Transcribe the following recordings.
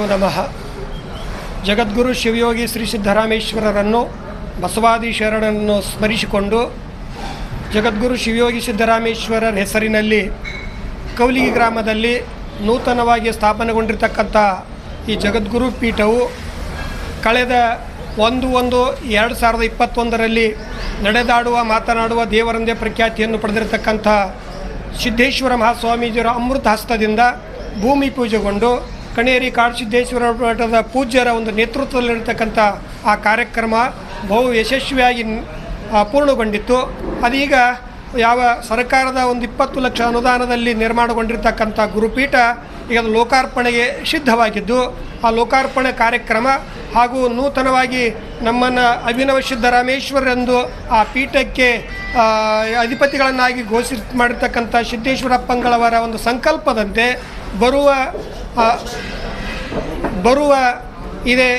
ನಮಃ. ಜಗದ್ಗುರು ಶಿವಯೋಗಿ ಶ್ರೀ ಸಿದ್ದರಾಮೇಶ್ವರರನ್ನು ಬಸವಾದಿ ಶರಣರನ್ನು ಸ್ಮರಿಸಿಕೊಂಡು ಜಗದ್ಗುರು ಶಿವಯೋಗಿ ಸಿದ್ದರಾಮೇಶ್ವರರ ಹೆಸರಿನಲ್ಲಿ ಕೌಲಿಗಿ ಗ್ರಾಮದಲ್ಲಿ ನೂತನವಾಗಿ ಸ್ಥಾಪನೆಗೊಂಡಿರ್ತಕ್ಕಂಥ ಈ ಜಗದ್ಗುರು ಪೀಠವು ಕಳೆದ 1/1/2021ರಲ್ಲಿ ನಡೆದಾಡುವ ಮಾತನಾಡುವ ದೇವರಂದೇ ಪ್ರಖ್ಯಾತಿಯನ್ನು ಪಡೆದಿರತಕ್ಕಂಥ ಸಿದ್ದೇಶ್ವರ ಮಹಾಸ್ವಾಮೀಜಿಯವರ ಅಮೃತ ಹಸ್ತದಿಂದ ಭೂಮಿ ಪೂಜೆಗೊಂಡು ಕಣೇರಿ ಕಾಡಸಿದ್ದೇಶ್ವರ ಮಠದ ಪೂಜ್ಯರ ಒಂದು ನೇತೃತ್ವದಲ್ಲಿರತಕ್ಕಂಥ ಆ ಕಾರ್ಯಕ್ರಮ ಬಹು ಯಶಸ್ವಿಯಾಗಿ ಪೂರ್ಣಗೊಂಡಿತ್ತು. ಅದೀಗ ಯಾವ ಸರ್ಕಾರದ ಒಂದು 20 ಲಕ್ಷ ಅನುದಾನದಲ್ಲಿ ನಿರ್ಮಾಣಗೊಂಡಿರ್ತಕ್ಕಂಥ ಗುರುಪೀಠ ಈಗ ಲೋಕಾರ್ಪಣೆಗೆ ಸಿದ್ಧವಾಗಿದ್ದು, ಆ ಲೋಕಾರ್ಪಣೆ ಕಾರ್ಯಕ್ರಮ ಹಾಗೂ ನೂತನವಾಗಿ ನಮ್ಮನ್ನು ಅಭಿನವ ಸಿದ್ದರಾಮೇಶ್ವರರೆಂದು ಆ ಪೀಠಕ್ಕೆ ಅಧಿಪತಿಗಳನ್ನಾಗಿ ಮಾಡಿರ್ತಕ್ಕಂಥ ಸಿದ್ದೇಶ್ವರಪ್ಪಂಗಳವರ ಒಂದು ಸಂಕಲ್ಪದಂತೆ ಬರುವ ಇದೇ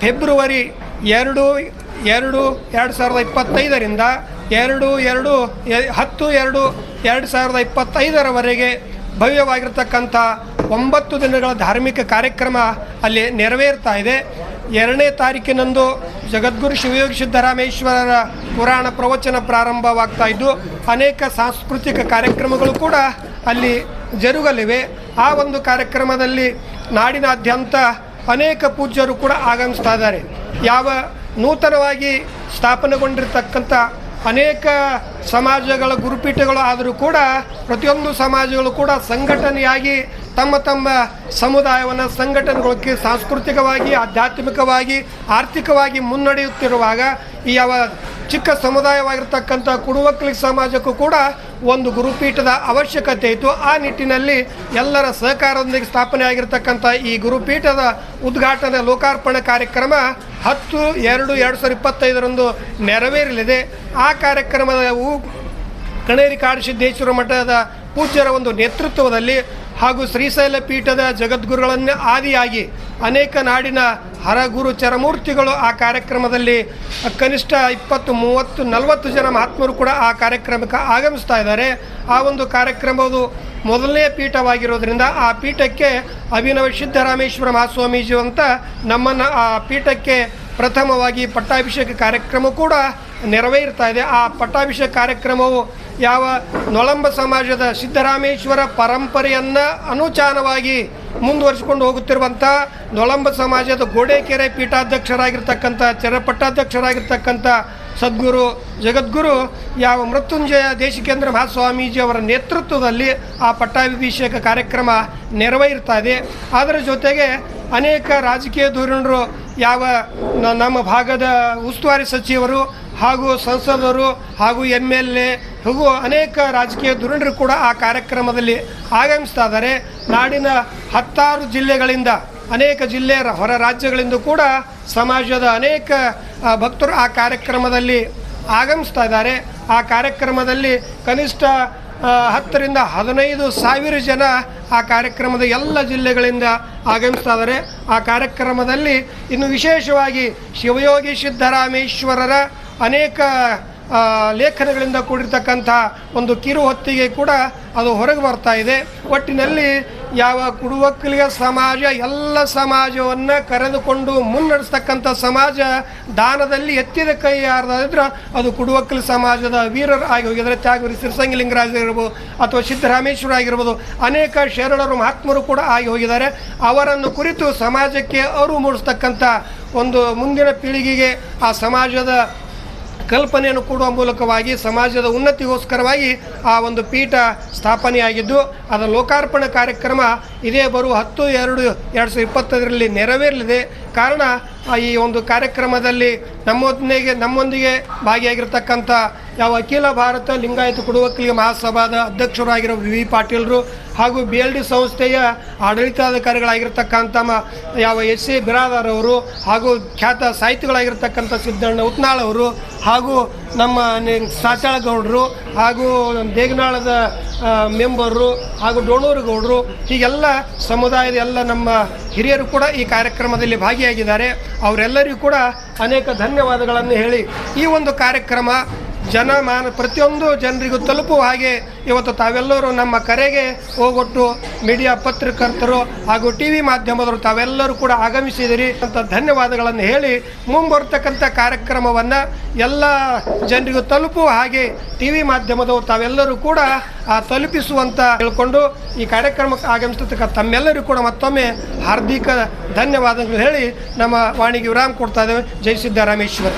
ಫೆಬ್ರವರಿ 2/2/2025ರಿಂದ 2/10/2025ರವರೆಗೆ ಭವ್ಯವಾಗಿರ್ತಕ್ಕಂಥ 9 ದಿನಗಳ ಧಾರ್ಮಿಕ ಕಾರ್ಯಕ್ರಮ ಅಲ್ಲಿ ನೆರವೇರ್ತಾ ಇದೆ. 2ನೇ ತಾರೀಕಿನಂದು ಜಗದ್ಗುರು ಶಿವಯೋಗಿ ಸಿದ್ದರಾಮೇಶ್ವರರ ಪುರಾಣ ಪ್ರವಚನ ಪ್ರಾರಂಭವಾಗ್ತಾ ಇದ್ದು, ಅನೇಕ ಸಾಂಸ್ಕೃತಿಕ ಕಾರ್ಯಕ್ರಮಗಳು ಕೂಡ ಅಲ್ಲಿ ಜರುಗಲಿವೆ. ಆ ಒಂದು ಕಾರ್ಯಕ್ರಮದಲ್ಲಿ ನಾಡಿನಾದ್ಯಂತ ಅನೇಕ ಪೂಜ್ಯರು ಕೂಡ ಆಗಮಿಸ್ತಾ ಇದ್ದಾರೆ. ಯಾವ ನೂತನವಾಗಿ ಸ್ಥಾಪನೆಗೊಂಡಿರ್ತಕ್ಕಂಥ ಅನೇಕ ಸಮಾಜಗಳ ಗುರುಪೀಠಗಳು ಆದರೂ ಕೂಡ ಪ್ರತಿಯೊಂದು ಸಮಾಜಗಳು ಕೂಡ ಸಂಘಟನೆಯಾಗಿ ತಮ್ಮ ತಮ್ಮ ಸಮುದಾಯವನ್ನು ಸಂಘಟನೆಗೊಳಿಸಿ ಸಾಂಸ್ಕೃತಿಕವಾಗಿ, ಆಧ್ಯಾತ್ಮಿಕವಾಗಿ, ಆರ್ಥಿಕವಾಗಿ ಮುನ್ನಡೆಯುತ್ತಿರುವಾಗ ಈ ಯಾವ ಚಿಕ್ಕ ಸಮುದಾಯವಾಗಿರ್ತಕ್ಕಂಥ ಕುಡುವಕ್ಕಲಿಗ ಸಮಾಜಕ್ಕೂ ಕೂಡ ಒಂದು ಗುರುಪೀಠದ ಅವಶ್ಯಕತೆ ಇತ್ತು. ಆ ನಿಟ್ಟಿನಲ್ಲಿ ಎಲ್ಲರ ಸಹಕಾರದೊಂದಿಗೆ ಸ್ಥಾಪನೆಯಾಗಿರ್ತಕ್ಕಂಥ ಈ ಗುರುಪೀಠದ ಉದ್ಘಾಟನೆ ಲೋಕಾರ್ಪಣೆ ಕಾರ್ಯಕ್ರಮ 10/2/2025ರಂದು ನೆರವೇರಲಿದೆ. ಆ ಕಾರ್ಯಕ್ರಮವು ಕಣೇರಿ ಕಾಡಸಿದ್ದೇಶ್ವರ ಮಠದ ಪೂಜ್ಯರ ಒಂದು ನೇತೃತ್ವದಲ್ಲಿ ಹಾಗೂ ಶ್ರೀಶೈಲ ಪೀಠದ ಜಗದ್ಗುರುಗಳನ್ನೇ ಆದಿಯಾಗಿ ಅನೇಕ ನಾಡಿನ ಹರಗುರು ಚರಮೂರ್ತಿಗಳು ಆ ಕಾರ್ಯಕ್ರಮದಲ್ಲಿ ಕನಿಷ್ಠ 20, 30, 40 ಜನ ಮಹಾತ್ಮರು ಕೂಡ ಆ ಕಾರ್ಯಕ್ರಮಕ್ಕೆ ಆಗಮಿಸ್ತಾ ಇದ್ದಾರೆ. ಆ ಒಂದು ಕಾರ್ಯಕ್ರಮವು ಮೊದಲನೇ ಪೀಠವಾಗಿರೋದ್ರಿಂದ ಆ ಪೀಠಕ್ಕೆ ಅಭಿನವ ಸಿದ್ದರಾಮೇಶ್ವರ ಮಹಾಸ್ವಾಮೀಜಿ ಅಂತ ನಮ್ಮನ್ನು ಆ ಪೀಠಕ್ಕೆ ಪ್ರಥಮವಾಗಿ ಪಟ್ಟಾಭಿಷೇಕ ಕಾರ್ಯಕ್ರಮ ಕೂಡ ನೆರವೇರ್ತಾ ಇದೆ. ಆ ಪಟ್ಟಾಭಿಷೇಕ ಕಾರ್ಯಕ್ರಮವು ಯಾವ ನೊಳಂಬ ಸಮಾಜದ ಸಿದ್ದರಾಮೇಶ್ವರ ಪರಂಪರೆಯನ್ನು ಅನುಚಾನವಾಗಿ ಮುಂದುವರಿಸಿಕೊಂಡು ಹೋಗುತ್ತಿರುವಂಥ ನೊಳಂಬ ಸಮಾಜದ ಗೋಡೆಕೆರೆ ಪೀಠಾಧ್ಯಕ್ಷರಾಗಿರ್ತಕ್ಕಂಥ ಚರಪಟ್ಟಾಧ್ಯಕ್ಷರಾಗಿರ್ತಕ್ಕಂಥ ಸದ್ಗುರು ಜಗದ್ಗುರು ಯಾವ ಮೃತ್ಯುಂಜಯ ದೇಶಿಕೇಂದ್ರ ಮಹಾಸ್ವಾಮೀಜಿಯವರ ನೇತೃತ್ವದಲ್ಲಿ ಆ ಪಟ್ಟಾಭಿಷೇಕ ಕಾರ್ಯಕ್ರಮ ನೆರವೇರ್ತಾ ಇದೆ. ಅದರ ಜೊತೆಗೆ ಅನೇಕ ರಾಜಕೀಯ ಧುರೀಣರು ಯಾವ ನಮ್ಮ ಭಾಗದ ಉಸ್ತುವಾರಿ ಸಚಿವರು ಹಾಗೂ ಸಂಸದರು ಹಾಗೂ MLA ಹಾಗೂ ಅನೇಕ ರಾಜಕೀಯ ಧುರೀಣರು ಕೂಡ ಆ ಕಾರ್ಯಕ್ರಮದಲ್ಲಿ ಆಗಮಿಸ್ತಾ ಇದ್ದಾರೆ. ನಾಡಿನ 16 ಜಿಲ್ಲೆಗಳಿಂದ ಅನೇಕ ಜಿಲ್ಲೆಯ ಹೊರ ರಾಜ್ಯಗಳಿಂದ ಕೂಡ ಸಮಾಜದ ಅನೇಕ ಭಕ್ತರು ಆ ಕಾರ್ಯಕ್ರಮದಲ್ಲಿ ಆಗಮಿಸ್ತಾ ಇದ್ದಾರೆ. ಆ ಕಾರ್ಯಕ್ರಮದಲ್ಲಿ ಕನಿಷ್ಠ 10ರಿಂದ 15 ಸಾವಿರ ಜನ ಆ ಕಾರ್ಯಕ್ರಮದ ಎಲ್ಲ ಜಿಲ್ಲೆಗಳಿಂದ ಆಗಮಿಸ್ತಾ ಇದ್ದಾರೆ. ಆ ಕಾರ್ಯಕ್ರಮದಲ್ಲಿ ಇನ್ನು ವಿಶೇಷವಾಗಿ ಶಿವಯೋಗಿ ಸಿದ್ದರಾಮೇಶ್ವರರ ಅನೇಕ ಲೇಖನಗಳಿಂದ ಕೂಡಿರ್ತಕ್ಕಂಥ ಒಂದು ಕಿರು ಹೊತ್ತಿಗೆ ಕೂಡ ಅದು ಹೊರಗೆ ಬರ್ತಾ ಇದೆ. ಒಟ್ಟಿನಲ್ಲಿ ಯಾವ ಕುಡುವಕ್ಕಲಿಗ ಸಮಾಜ ಎಲ್ಲ ಸಮಾಜವನ್ನು ಕರೆದುಕೊಂಡು ಮುನ್ನಡೆಸ್ತಕ್ಕಂಥ ಸಮಾಜ ದಾನದಲ್ಲಿ ಎತ್ತಿದ ಕೈ ಯಾರ್ದಾದ್ರೆ ಅದು ಕುಡುವಕ್ಕಲಿಗ ಸಮಾಜದ ವೀರರು ಆಗಿ ಹೋಗಿದ್ದಾರೆ. ತ್ಯಾಗವೀರ ಸಿರಸಂಗಿ ಲಿಂಗರಾಜ ಇರ್ಬೋದು ಅಥವಾ ಸಿದ್ದರಾಮೇಶ್ವರ ಆಗಿರ್ಬೋದು, ಅನೇಕ ಶರಣರು ಮಹಾತ್ಮರು ಕೂಡ ಆಗಿ ಹೋಗಿದ್ದಾರೆ. ಅವರನ್ನು ಕುರಿತು ಸಮಾಜಕ್ಕೆ ಅರಿವು ಮೂಡಿಸ್ತಕ್ಕಂಥ ಒಂದು ಮುಂದಿನ ಪೀಳಿಗೆಗೆ ಆ ಸಮಾಜದ ಕಲ್ಪನೆಯನ್ನು ಕೊಡುವ ಮೂಲಕವಾಗಿ ಸಮಾಜದ ಉನ್ನತಿಗೋಸ್ಕರವಾಗಿ ಆ ಒಂದು ಪೀಠ ಸ್ಥಾಪನೆಯಾಗಿದ್ದು, ಅದರ ಲೋಕಾರ್ಪಣೆ ಕಾರ್ಯಕ್ರಮ ಇದೇ ಬರುವ 10/2/2025ರಲ್ಲಿ ನೆರವೇರಲಿದೆ. ಕಾರಣ ಈ ಒಂದು ಕಾರ್ಯಕ್ರಮದಲ್ಲಿ ನಮ್ಮೊಂದಿಗೆ ಭಾಗಿಯಾಗಿರ್ತಕ್ಕಂಥ ಯಾವ ಅಖಿಲ ಭಾರತ ಲಿಂಗಾಯತ ಕುಡುವಕ್ಕಲಿಗ ಮಹಾಸಭಾದ ಅಧ್ಯಕ್ಷರಾಗಿರೋ VV ಪಾಟೀಲರು ಹಾಗೂ BLD ಸಂಸ್ಥೆಯ ಆಡಳಿತಾಧಿಕಾರಿಗಳಾಗಿರ್ತಕ್ಕಂಥ ಯಾವ SA ಬಿರಾದಾರ್ ಅವರು ಹಾಗೂ ಖ್ಯಾತ ಸಾಹಿತಿಗಳಾಗಿರ್ತಕ್ಕಂಥ ಸಿದ್ದಣ್ಣ ಉತ್ನಾಳ್ ಅವರು ಹಾಗೂ ನಮ್ಮ ಸಾಚಾಳಗೌಡರು ಹಾಗೂ ದೇಗನಾಳದ ಮೆಂಬರು ಹಾಗೂ ಡೋಣೂರು ಗೌಡರು, ಹೀಗೆಲ್ಲ ಸಮುದಾಯದ ಎಲ್ಲ ನಮ್ಮ ಹಿರಿಯರು ಕೂಡ ಈ ಕಾರ್ಯಕ್ರಮದಲ್ಲಿ ಭಾಗಿಯಾಗಿದ್ದಾರೆ. ಅವರೆಲ್ಲರಿಗೂ ಕೂಡ ಅನೇಕ ಧನ್ಯವಾದಗಳನ್ನು ಹೇಳಿ ಈ ಒಂದು ಕಾರ್ಯಕ್ರಮ ಪ್ರತಿಯೊಂದು ಜನರಿಗೂ ತಲುಪುವ ಹಾಗೆ ಇವತ್ತು ತಾವೆಲ್ಲರೂ ನಮ್ಮ ಕರೆಗೆ ಹೋಗೊಟ್ಟು ಮೀಡಿಯಾ ಪತ್ರಕರ್ತರು ಹಾಗೂ TV ಮಾಧ್ಯಮದವರು ತಾವೆಲ್ಲರೂ ಕೂಡ ಆಗಮಿಸಿದಿರಿ ಅಂತ ಧನ್ಯವಾದಗಳನ್ನು ಹೇಳಿ ಮುಂಬರ್ತಕ್ಕಂಥ ಕಾರ್ಯಕ್ರಮವನ್ನು ಎಲ್ಲ ಜನರಿಗೂ ತಲುಪುವ ಹಾಗೆ TV ಮಾಧ್ಯಮದವರು ತಾವೆಲ್ಲರೂ ಕೂಡ ತಲುಪಿಸುವಂತ ಹೇಳ್ಕೊಂಡು ಈ ಕಾರ್ಯಕ್ರಮಕ್ಕೆ ಆಗಮಿಸತಕ್ಕ ತಮ್ಮೆಲ್ಲರಿಗೂ ಕೂಡ ಮತ್ತೊಮ್ಮೆ ಹಾರ್ದಿಕ ಧನ್ಯವಾದಗಳು ಹೇಳಿ ನಮ್ಮ ವಾಣಿಗೆ ವಿರಾಮ ಕೊಡ್ತಾ ಇದ್ದೇವೆ. ಜೈ ಸಿದ್ದರಾಮೇಶ್ವರ.